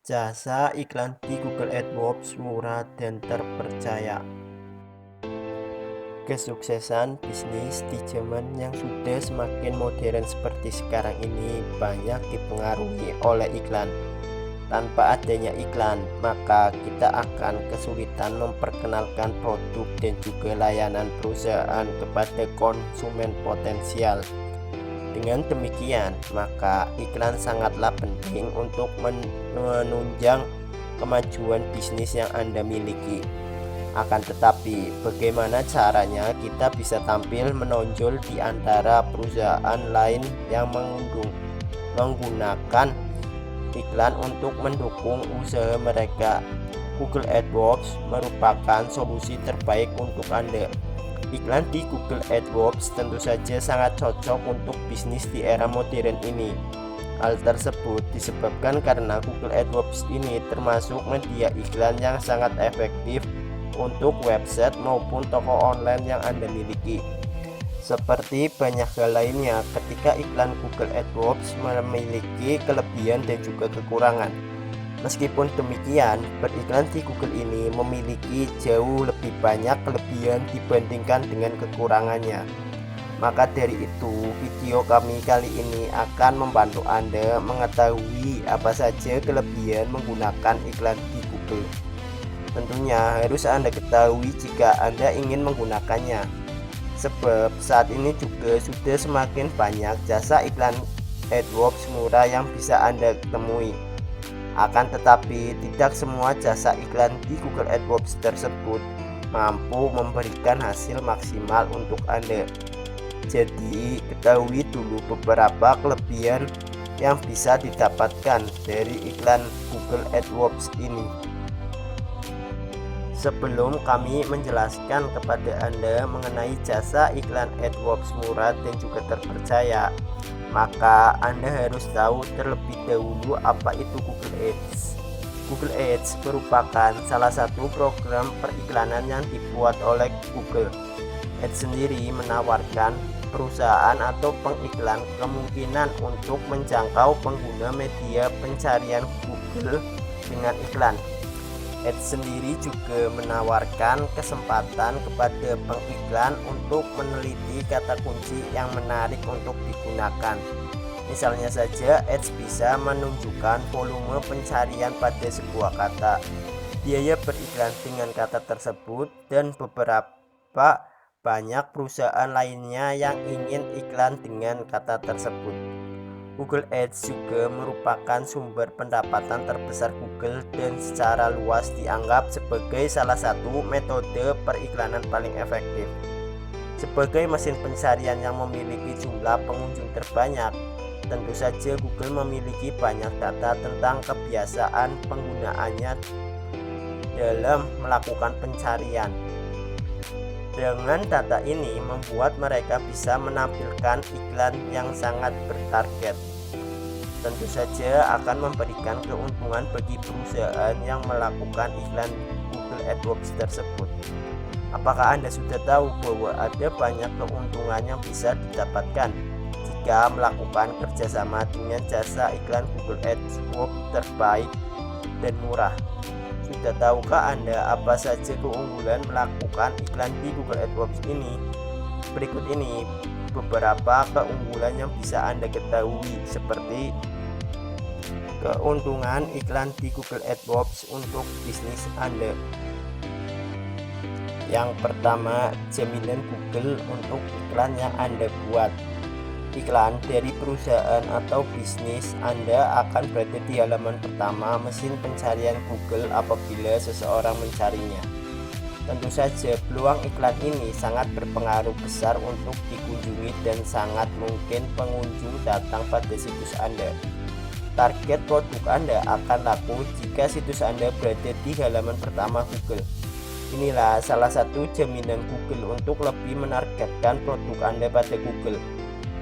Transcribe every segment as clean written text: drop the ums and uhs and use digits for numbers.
Jasa iklan di Google AdWords murah dan terpercaya. Kesuksesan bisnis di zaman yang sudah semakin modern seperti sekarang ini banyak dipengaruhi oleh iklan. Tanpa adanya iklan, maka kita akan kesulitan memperkenalkan produk dan juga layanan perusahaan kepada konsumen potensial. Dengan demikian, maka iklan sangatlah penting untuk menunjang kemajuan bisnis yang Anda miliki. Akan tetapi, bagaimana caranya kita bisa tampil menonjol di antara perusahaan lain yang menggunakan iklan untuk mendukung usaha mereka? Google AdWords merupakan solusi terbaik untuk Anda. Iklan di Google AdWords tentu saja sangat cocok untuk bisnis di era modern ini. Hal tersebut disebabkan karena Google AdWords ini termasuk media iklan yang sangat efektif untuk website maupun toko online yang Anda miliki. Seperti banyak hal lainnya, ketika iklan Google AdWords memiliki kelebihan dan juga kekurangan. Meskipun demikian, beriklan di Google ini memiliki jauh lebih banyak kelebihan dibandingkan dengan kekurangannya. Maka dari itu, video kami kali ini akan membantu Anda mengetahui apa saja kelebihan menggunakan iklan di Google. Tentunya harus Anda ketahui jika Anda ingin menggunakannya. Sebab saat ini juga sudah semakin banyak jasa iklan AdWords murah yang bisa Anda temui. Akan tetapi, tidak semua jasa iklan di Google AdWords tersebut mampu memberikan hasil maksimal untuk Anda. Jadi, ketahui dulu beberapa kelebihan yang bisa didapatkan dari iklan Google AdWords ini. Sebelum kami menjelaskan kepada Anda mengenai jasa iklan AdWords murah dan juga terpercaya, maka Anda harus tahu terlebih dahulu apa itu Google Ads. Google Ads merupakan salah satu program periklanan yang dibuat oleh Google. Ads sendiri menawarkan perusahaan atau pengiklan kemungkinan untuk menjangkau pengguna media pencarian Google dengan iklan. Ads sendiri juga menawarkan kesempatan kepada pengiklan untuk meneliti kata kunci yang menarik untuk digunakan. Misalnya saja, Ads bisa menunjukkan volume pencarian pada sebuah kata, biaya beriklan dengan kata tersebut, dan beberapa banyak perusahaan lainnya yang ingin iklan dengan kata tersebut. Google Ads juga merupakan sumber pendapatan terbesar Google dan secara luas dianggap sebagai salah satu metode periklanan paling efektif. Sebagai mesin pencarian yang memiliki jumlah pengunjung terbanyak, tentu saja Google memiliki banyak data tentang kebiasaan penggunaannya dalam melakukan pencarian. Dengan data ini membuat mereka bisa menampilkan iklan yang sangat bertarget. Tentu saja akan memberikan keuntungan bagi perusahaan yang melakukan iklan Google AdWords tersebut. Apakah Anda sudah tahu bahwa ada banyak keuntungan yang bisa didapatkan jika melakukan kerjasama dengan jasa iklan Google AdWords terbaik dan murah? Sudah tahukah Anda apa saja keunggulan melakukan iklan di Google AdWords ini? Berikut ini beberapa keunggulan yang bisa Anda ketahui, seperti keuntungan iklan di Google AdWords untuk bisnis Anda. Yang pertama, jaminan Google untuk iklan yang Anda buat. Iklan dari perusahaan atau bisnis Anda akan berada di halaman pertama mesin pencarian Google apabila seseorang mencarinya. Tentu saja peluang iklan ini sangat berpengaruh besar untuk dikunjungi dan sangat mungkin pengunjung datang pada situs Anda. Target produk Anda akan laku jika situs Anda berada di halaman pertama Google. Inilah salah satu jaminan Google untuk lebih menargetkan produk Anda pada Google.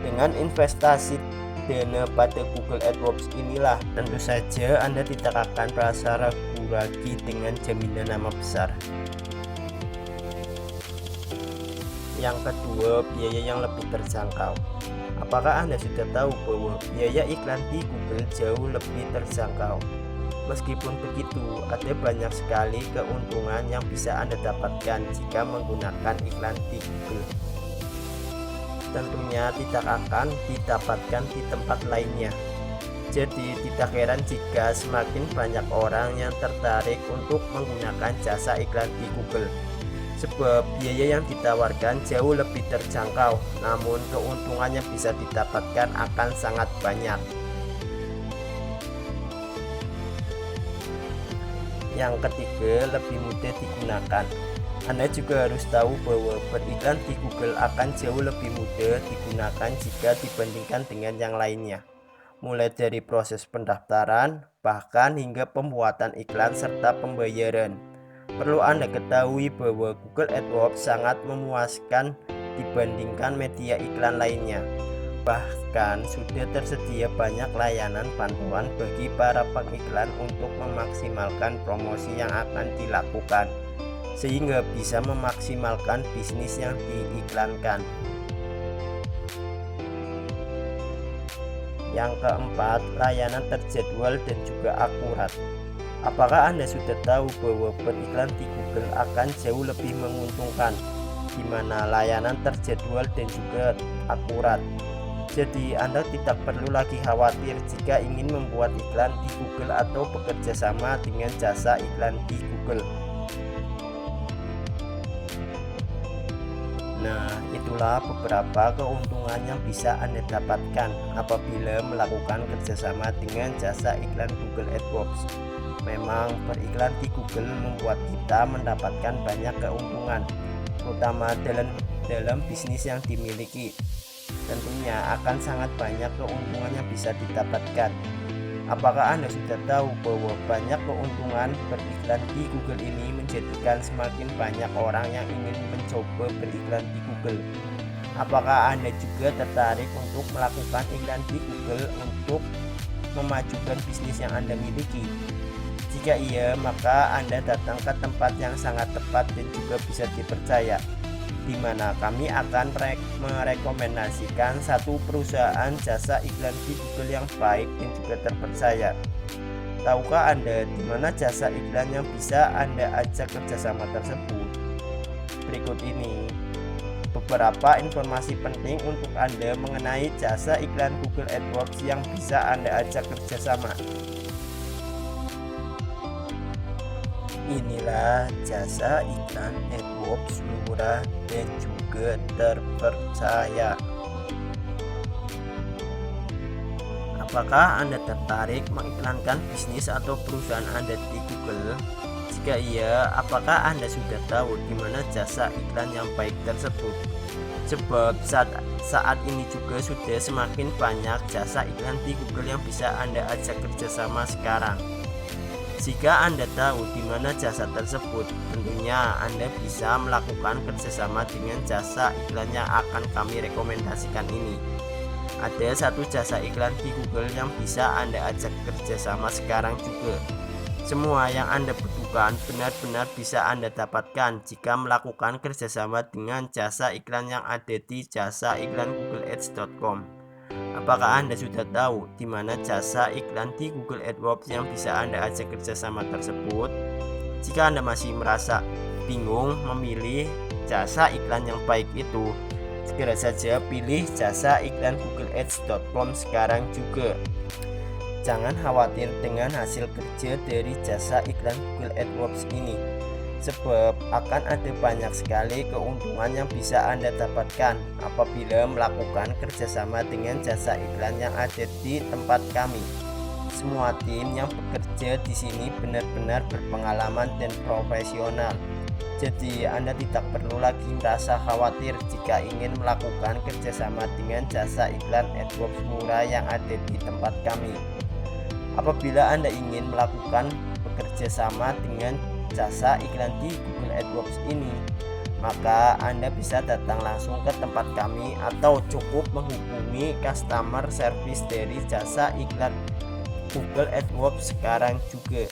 Dengan investasi dana pada Google AdWords inilah, tentu saja Anda tidak akan merasa ragu lagi dengan jaminan nama besar. Yang kedua, biaya yang lebih terjangkau. Apakah Anda sudah tahu bahwa biaya iklan di Google jauh lebih terjangkau? Meskipun begitu, ada banyak sekali keuntungan yang bisa Anda dapatkan jika menggunakan iklan di Google. Tentunya tidak akan didapatkan di tempat lainnya. Jadi tidak heran jika semakin banyak orang yang tertarik untuk menggunakan jasa iklan di Google. Sebab biaya yang ditawarkan jauh lebih terjangkau, namun keuntungan yang bisa didapatkan akan sangat banyak. Yang ketiga, lebih mudah digunakan. Anda juga harus tahu bahwa beriklan di Google akan jauh lebih mudah digunakan jika dibandingkan dengan yang lainnya. Mulai dari proses pendaftaran, bahkan hingga pembuatan iklan serta pembayaran. Perlu Anda ketahui bahwa Google AdWords sangat memuaskan dibandingkan media iklan lainnya. Bahkan sudah tersedia banyak layanan bantuan bagi para pengiklan untuk memaksimalkan promosi yang akan dilakukan, sehingga bisa memaksimalkan bisnis yang diiklankan. Yang keempat, layanan terjadwal dan juga akurat. Apakah Anda sudah tahu bahwa beriklan di Google akan jauh lebih menguntungkan, di mana layanan terjadwal dan juga akurat? Jadi Anda tidak perlu lagi khawatir jika ingin membuat iklan di Google atau bekerja sama dengan jasa iklan di Google. Nah, itulah beberapa keuntungan yang bisa Anda dapatkan apabila melakukan kerjasama dengan jasa iklan Google AdWords. Memang beriklan di Google membuat kita mendapatkan banyak keuntungan, terutama dalam bisnis yang dimiliki. Tentunya akan sangat banyak keuntungan yang bisa didapatkan. Apakah Anda sudah tahu bahwa banyak keuntungan beriklan di Google ini menjadikan semakin banyak orang yang ingin mencoba beriklan di Google? Apakah Anda juga tertarik untuk melakukan iklan di Google untuk memajukan bisnis yang Anda miliki? Jika iya, maka Anda datang ke tempat yang sangat tepat dan juga bisa dipercaya, di mana kami akan merekomendasikan satu perusahaan jasa iklan di Google yang baik dan juga terpercaya. Tahukah Anda di mana jasa iklan yang bisa Anda ajak kerjasama tersebut? Berikut ini beberapa informasi penting untuk Anda mengenai jasa iklan Google AdWords yang bisa Anda ajak kerjasama. Inilah jasa iklan AdWords murah dan juga terpercaya. Apakah Anda tertarik mengiklankan bisnis atau perusahaan Anda di Google? Jika iya, apakah Anda sudah tahu di mana jasa iklan yang baik tersebut? Sebab saat ini juga sudah semakin banyak jasa iklan di Google yang bisa Anda ajak kerjasama sekarang. Jika Anda tahu di mana jasa tersebut, tentunya Anda bisa melakukan kerjasama dengan jasa iklan yang akan kami rekomendasikan ini. Ada satu jasa iklan di Google yang bisa Anda ajak kerjasama sekarang juga. Semua yang Anda butuhkan benar-benar bisa Anda dapatkan jika melakukan kerjasama dengan jasa iklan yang ada di jasa iklan googleads.com. Apakah Anda sudah tahu di mana jasa iklan di Google AdWords yang bisa Anda ajak kerjasama tersebut? Jika Anda masih merasa bingung memilih jasa iklan yang baik itu, segera saja pilih jasa iklan googleads.com sekarang juga. Jangan khawatir dengan hasil kerja dari jasa iklan Google AdWords ini, sebab akan ada banyak sekali keuntungan yang bisa Anda dapatkan apabila melakukan kerjasama dengan jasa iklan yang ada di tempat kami. Semua tim yang bekerja di sini benar-benar berpengalaman dan profesional. Jadi Anda tidak perlu lagi merasa khawatir jika ingin melakukan kerjasama dengan jasa iklan AdWords murah yang ada di tempat kami. Apabila Anda ingin melakukan bekerja sama dengan jasa iklan di Google AdWords ini, maka Anda bisa datang langsung ke tempat kami atau cukup menghubungi customer service dari jasa iklan Google AdWords sekarang juga.